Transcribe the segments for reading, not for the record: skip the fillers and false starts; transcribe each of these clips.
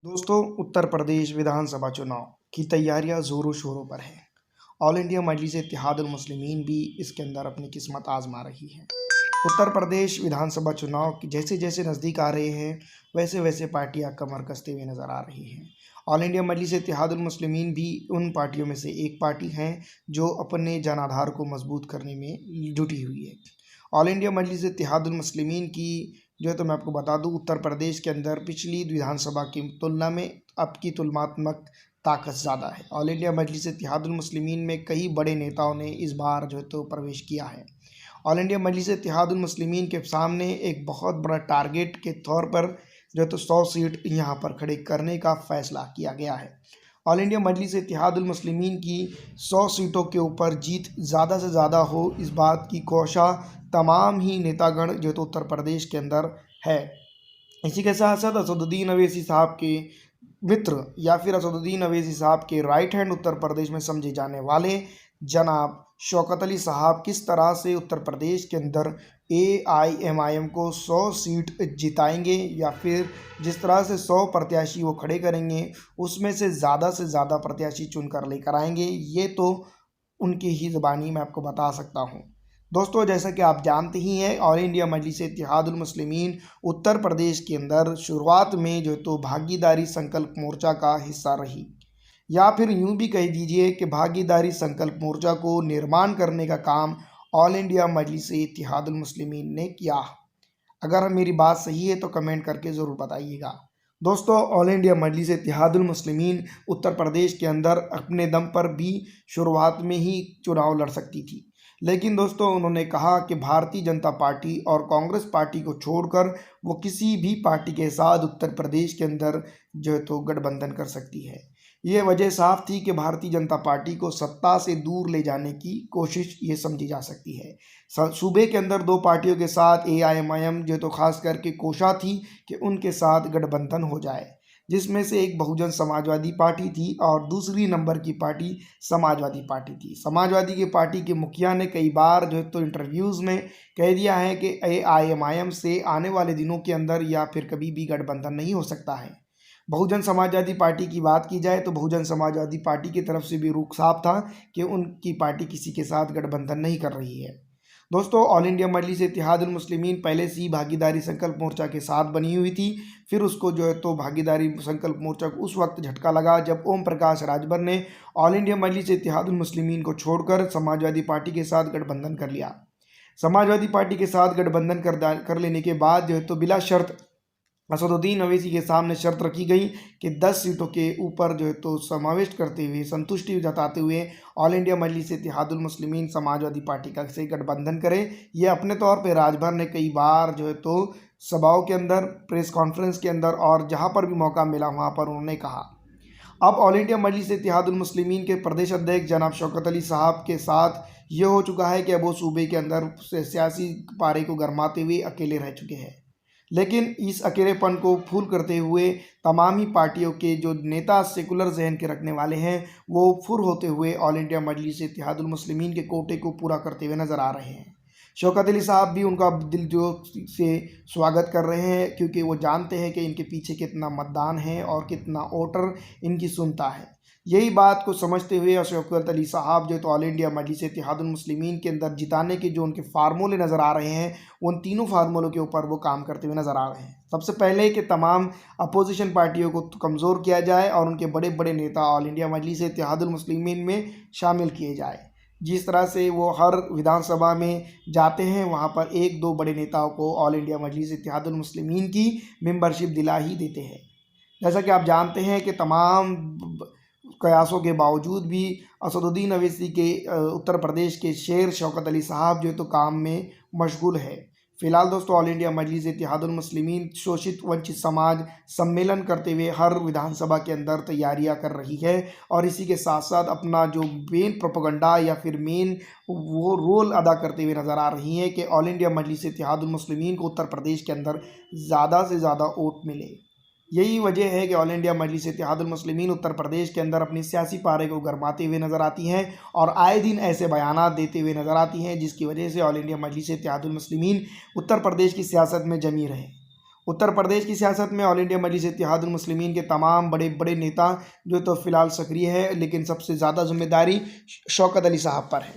दोस्तों, उत्तर प्रदेश विधानसभा चुनाव की तैयारियां जोरों शोरों पर है। ऑल इंडिया मजलिस इत्तेहादुल मुस्लिमीन भी इसके अंदर अपनी किस्मत आजमा रही है। उत्तर प्रदेश विधानसभा चुनाव की जैसे जैसे नज़दीक आ रहे हैं, वैसे वैसे पार्टियां कमर कसते हुए नज़र आ रही हैं। ऑल इंडिया मजलिस इत्तेहादुल मुस्लिमीन भी उन पार्टियों में से एक पार्टी है जो अपने जनाधार को मजबूत करने में जुटी हुई है। ऑल इंडिया मजलिस इत्तेहादुल मुस्लिमीन की जो है तो मैं आपको बता दूं, उत्तर प्रदेश के अंदर पिछली विधानसभा की तुलना में अब की तुलनात्मक ताकत ज़्यादा है। ऑल इंडिया मजलिस इत्तेहादुल मुस्लिमीन में कई बड़े नेताओं ने इस बार जो है तो प्रवेश किया है। ऑल इंडिया मजलिस इत्तेहादुल मुस्लिमीन के सामने एक बहुत बड़ा टारगेट के तौर पर जो है तो 100 सीट यहाँ पर खड़े करने का फैसला किया गया है। ऑल इंडिया मजलिस इत्तेहादुल मुस्लिमीन की 100 सीटों के ऊपर जीत ज़्यादा से ज़्यादा हो, इस बात की कोशिश तमाम ही नेतागण जो तो उत्तर प्रदेश के अंदर है। इसी के साथ साथ असदुद्दीन अवैसी साहब के मित्र या फिर असदुद्दीन अवैसी साहब के राइट हैंड उत्तर प्रदेश में समझे जाने वाले जनाब शौकत अली साहब किस तरह से उत्तर प्रदेश के अंदर AIMIM को 100 सीट जिताएंगे या फिर जिस तरह से 100 प्रत्याशी वो खड़े करेंगे उसमें से ज़्यादा प्रत्याशी चुनकर लेकर आएंगे, ये तो उनकी ही ज़बानी मैं आपको बता सकता हूँ। दोस्तों, जैसा कि आप जानते ही हैं, ऑल इंडिया मजलिस इत्तेहादुल मुस्लिमीन उत्तर प्रदेश के अंदर शुरुआत में जो तो भागीदारी संकल्प मोर्चा का हिस्सा रही, या फिर यूं भी कह दीजिए कि भागीदारी संकल्प मोर्चा को निर्माण करने का काम ऑल इंडिया मजलिस इत्तेहादुल मुस्लिमीन ने किया। अगर मेरी बात सही है तो कमेंट करके ज़रूर बताइएगा। दोस्तों, ऑल इंडिया मजलिस इत्तेहादुल मुस्लिमीन उत्तर प्रदेश के अंदर अपने दम पर भी शुरुआत में ही चुनाव लड़ सकती थी, लेकिन दोस्तों उन्होंने कहा कि भारतीय जनता पार्टी और कांग्रेस पार्टी को छोड़कर वो किसी भी पार्टी के साथ उत्तर प्रदेश के अंदर जो है तो गठबंधन कर सकती है। ये वजह साफ थी कि भारतीय जनता पार्टी को सत्ता से दूर ले जाने की कोशिश ये समझी जा सकती है। सूबे के अंदर दो पार्टियों के साथ AIMIM जो तो खास करके कोशा थी कि उनके साथ गठबंधन हो जाए, जिसमें से एक बहुजन समाजवादी पार्टी थी और दूसरी नंबर की पार्टी समाजवादी पार्टी थी। समाजवादी की पार्टी के मुखिया ने कई बार जो है तो इंटरव्यूज़ में कह दिया है कि AIMIM से आने वाले दिनों के अंदर या फिर कभी भी गठबंधन नहीं हो सकता है। बहुजन समाजवादी पार्टी की बात की जाए तो बहुजन समाजवादी पार्टी की तरफ से भी रुख साफ था कि उनकी पार्टी किसी के साथ गठबंधन नहीं कर रही है। दोस्तों, ऑल इंडिया मजलिस इत्तेहादुल मुस्लिमीन पहले से ही भागीदारी संकल्प मोर्चा के साथ बनी हुई थी। फिर उसको जो है तो भागीदारी संकल्प मोर्चा को उस वक्त झटका लगा जब ओम प्रकाश राजभर ने ऑल इंडिया मजलिस इत्तेहादुल मुस्लिमीन को छोड़कर समाजवादी पार्टी के साथ गठबंधन कर लिया। समाजवादी पार्टी के साथ गठबंधन कर लेने के बाद जो है तो बिला शर्त असदुद्दीन अवैसी के सामने शर्त रखी गई कि 10 सीटों के ऊपर जो है तो समावेश करते हुए, संतुष्टि जताते हुए ऑल इंडिया मजलिस इत्तेहादुल मुस्लिमीन समाजवादी पार्टी का से गठबंधन करे। ये अपने तौर पे राजभर ने कई बार जो है तो सभाओं के अंदर, प्रेस कॉन्फ्रेंस के अंदर और जहाँ पर भी मौका मिला वहाँ पर उन्होंने कहा। अब ऑल इंडिया मजलिस इत्तेहादुल मुस्लिमीन के प्रदेश अध्यक्ष जनाब शौकत अली साहब के साथ ये हो चुका है कि अब वो सूबे के अंदर सियासी पारे को गरमाते हुए अकेले रह चुके हैं। लेकिन इस अकेलेपन को फूल करते हुए तमाम ही पार्टियों के जो नेता सेकुलर जहन के रखने वाले हैं वो फुर होते हुए ऑल इंडिया मजलिस इत्तेहादुल मुस्लिमीन के कोटे को पूरा करते हुए नज़र आ रहे हैं। शौकत अली साहब भी उनका दिलजोई से स्वागत कर रहे हैं, क्योंकि वो जानते हैं कि इनके पीछे कितना मतदान है और कितना वोटर इनकी सुनता है। यही बात को समझते हुए शौकत अली साहब जो तो ऑल इंडिया मजलिस इत्तेहादुल मुस्लिमीन के अंदर जिताने के जो उनके फार्मूले नज़र आ रहे हैं, उन तीनों फार्मूलों के ऊपर वो काम करते हुए नज़र आ रहे हैं। सबसे पहले कि तमाम अपोजिशन पार्टियों को कमज़ोर किया जाए और उनके बड़े बड़े नेता ऑल इंडिया मजलिस इत्तेहादुल मुस्लिमीन में शामिल किए जाए। जिस तरह से वो हर विधानसभा में जाते हैं वहाँ पर एक दो बड़े नेताओं को ऑल इंडिया मजलिस इत्तेहादुल मुस्लिमीन की मेंबरशिप दिला ही देते हैं। जैसा कि आप जानते हैं कि तमाम कयासों के बावजूद भी असदुद्दीन अवैसी के उत्तर प्रदेश के शेर शौकत अली साहब जो तो काम में मशगूल है। फिलहाल दोस्तों, ऑल इंडिया मजलिस इत्तेहादुल मुस्लिमीन शोषित वंचित समाज सम्मेलन करते हुए हर विधानसभा के अंदर तैयारियां कर रही है और इसी के साथ साथ अपना जो मेन प्रोपेगेंडा या फिर मेन वो रोल अदा करते हुए नज़र आ रही है कि ऑल इंडिया मजलिस इत्तेहादुल मुस्लिमीन को उत्तर प्रदेश के अंदर ज़्यादा से ज़्यादा वोट मिले। यही वजह है कि ऑल इंडिया मजलिस इत्तेहादुल मुस्लिमीन उत्तर प्रदेश के अंदर अपनी सियासी पारे को गरमाते हुए नज़र आती हैं और आए दिन ऐसे बयानात देते हुए नज़र आती हैं, जिसकी वजह से ऑल इंडिया मजलिस इत्तेहादुल मुस्लिमीन उत्तर प्रदेश की सियासत में जमी रहे। उत्तर प्रदेश की सियासत में ऑल इंडिया मजलिस इत्तेहादुल मुस्लिमीन के तमाम बड़े बड़े नेता जो तो फिलहाल सक्रिय है, लेकिन सबसे ज़्यादा जिम्मेदारी शौकत अली साहब पर है।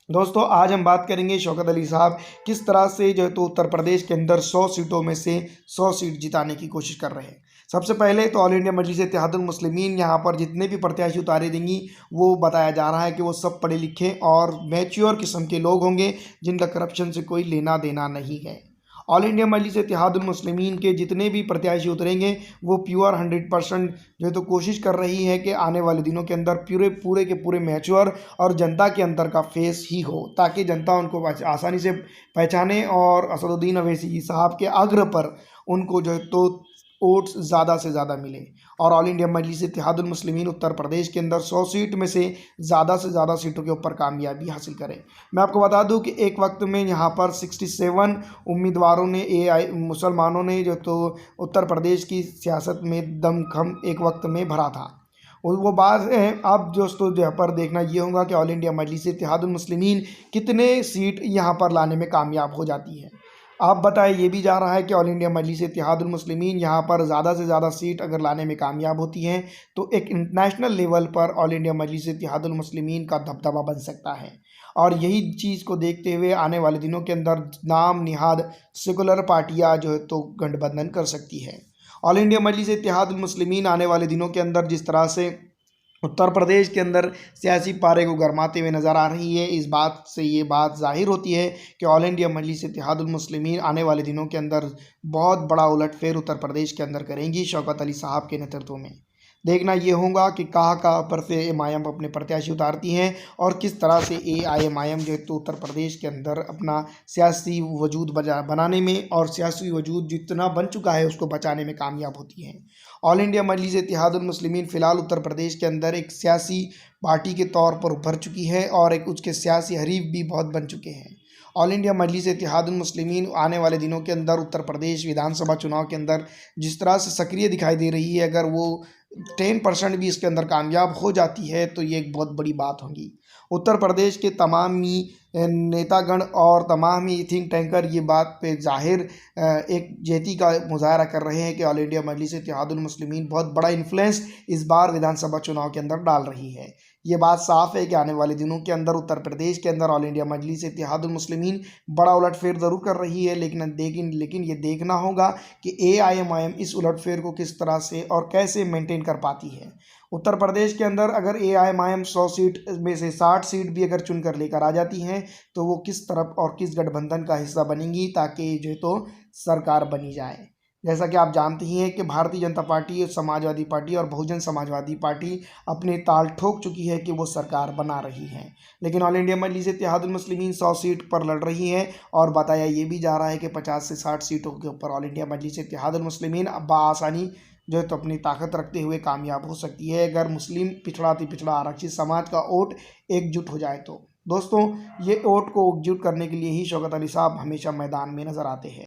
दोस्तों, आज हम बात करेंगे शौकत अली साहब किस तरह से जो है तो उत्तर प्रदेश के अंदर 100 सीटों में से 100 सीट जिताने की कोशिश कर रहे हैं। सबसे पहले तो ऑल इंडिया मजलिस इत्तेहादुल मुस्लिमीन यहाँ पर जितने भी प्रत्याशी उतारे देंगी, वो बताया जा रहा है कि वो सब पढ़े लिखे और मैच्योर किस्म के लोग होंगे, जिनका करप्शन से कोई लेना देना नहीं है। ऑल इंडिया मजलिस इत्तेहादुल मुस्लिमीन के जितने भी प्रत्याशी उतरेंगे, वो प्योर 100% जो है तो कोशिश कर रही है कि आने वाले दिनों के अंदर पूरे के पूरे मैच्योर और जनता के अंदर का फेस ही हो, ताकि जनता उनको आसानी से पहचाने और असदुद्दीन अवैसी साहब के आग्रह पर उनको जो है तो वोट्स ज़्यादा से ज़्यादा मिले। और ऑल इंडिया मजलिस इत्तेहादुल मुस्लिमीन उत्तर प्रदेश के अंदर 100 सीट में से ज़्यादा सीटों के ऊपर कामयाबी हासिल करे। मैं आपको बता दूं कि एक वक्त में यहाँ पर 67 उम्मीदवारों ने मुसलमानों ने जो तो उत्तर प्रदेश की सियासत में दमखम एक वक्त में भरा था। और वो बात है, अब दोस्तों यहाँ पर देखना ये होगा कि ऑल इंडिया मजलिस इत्तेहादुल मुस्लिमीन कितने सीट यहाँ पर लाने में कामयाब हो जाती है। आप बताएं, ये भी जा रहा है कि ऑल इंडिया मजलिस इत्तेहादुल मुस्लिमीन यहाँ पर ज़्यादा से ज़्यादा सीट अगर लाने में कामयाब होती हैं, तो एक इंटरनेशनल लेवल पर ऑल इंडिया मजलिस इत्तेहादुल मुस्लिमीन का दबदबा बन सकता है। और यही चीज़ को देखते हुए आने वाले दिनों के अंदर नाम निहाद सेकुलर पार्टियाँ जो है तो गठबंधन कर सकती है। ऑल इंडिया मजलिस इत्तेहादुल मुस्लिमीन आने वाले दिनों के अंदर जिस तरह से उत्तर प्रदेश के अंदर सियासी पारे को गरमाते हुए नज़र आ रही है, इस बात से ये बात जाहिर होती है कि ऑल इंडिया मजलिस इत्तेहादुल मुस्लिमीन आने वाले दिनों के अंदर बहुत बड़ा उलटफेर उत्तर प्रदेश के अंदर करेंगी शौकत अली साहब के नेतृत्व में। देखना ये होगा कि कहाँ पर से एमआईएम अपने प्रत्याशी उतारती हैं और किस तरह से एआईएमआईएम जो है तो उत्तर प्रदेश के अंदर अपना सियासी वजूद बनाने में और सियासी वजूद जितना बन चुका है उसको बचाने में कामयाब होती हैं। ऑल इंडिया मजलिस इत्तेहादुल मुस्लिमीन फ़िलहाल उत्तर प्रदेश के अंदर एक सियासी पार्टी के तौर पर उभर चुकी है और एक उसके सियासी हरीफ भी बहुत बन चुके हैं। ऑल इंडिया मजलिस इत्तेहादुल मुस्लिमीन आने वाले दिनों के अंदर उत्तर प्रदेश विधानसभा चुनाव के अंदर जिस तरह से सक्रिय दिखाई दे रही है, अगर वो 10% भी इसके अंदर कामयाब हो जाती है तो ये एक बहुत बड़ी बात होगी। उत्तर प्रदेश के तमाम ही नेतागण और तमाम ही थिंक टैंकर ये बात पे जाहिर एक जेती का मुजाहरा कर रहे हैं कि ऑल इंडिया मजलिस इत्तेहादुल मुस्लिमीन बहुत बड़ा इन्फ्लुएंस इस बार विधानसभा चुनाव के अंदर डाल रही है। ये बात साफ है कि आने वाले दिनों के अंदर उत्तर प्रदेश के अंदर ऑल इंडिया मजलिस इत्तेहादुल मुस्लिमीन बड़ा उलटफेर ज़रूर कर रही है, लेकिन ये देखना होगा कि एआईएमआईएम इस उलटफेर को किस तरह से और कैसे मेंटेन कर पाती है। उत्तर प्रदेश के अंदर अगर एआईएमआईएम 100 सीट में से 60 सीट भी अगर चुनकर लेकर आ जाती हैं, तो वो किस तरफ और किस गठबंधन का हिस्सा बनेंगी ताकि जो है तो सरकार बनी जाए। जैसा कि आप जानते ही हैं कि भारतीय जनता पार्टी, समाजवादी पार्टी और बहुजन समाजवादी पार्टी अपने ताल ठोक चुकी है कि वो सरकार बना रही है, लेकिन ऑल इंडिया मजलिस इत्तेहादुल मुस्लिमीन 100 सीट पर लड़ रही है और बताया ये भी जा रहा है कि 50 से 60 सीटों के ऊपर ऑल इंडिया मजलिस इत्तेहादुल मुस्लिमीन बआसानी जो है तो अपनी ताकत रखते हुए कामयाब हो सकती है, अगर मुस्लिम पिछड़ा आरक्षित समाज का वोट एकजुट हो जाए तो। दोस्तों, ये वोट को एकजुट करने के लिए ही शौकत अली साहब हमेशा मैदान में नज़र आते हैं।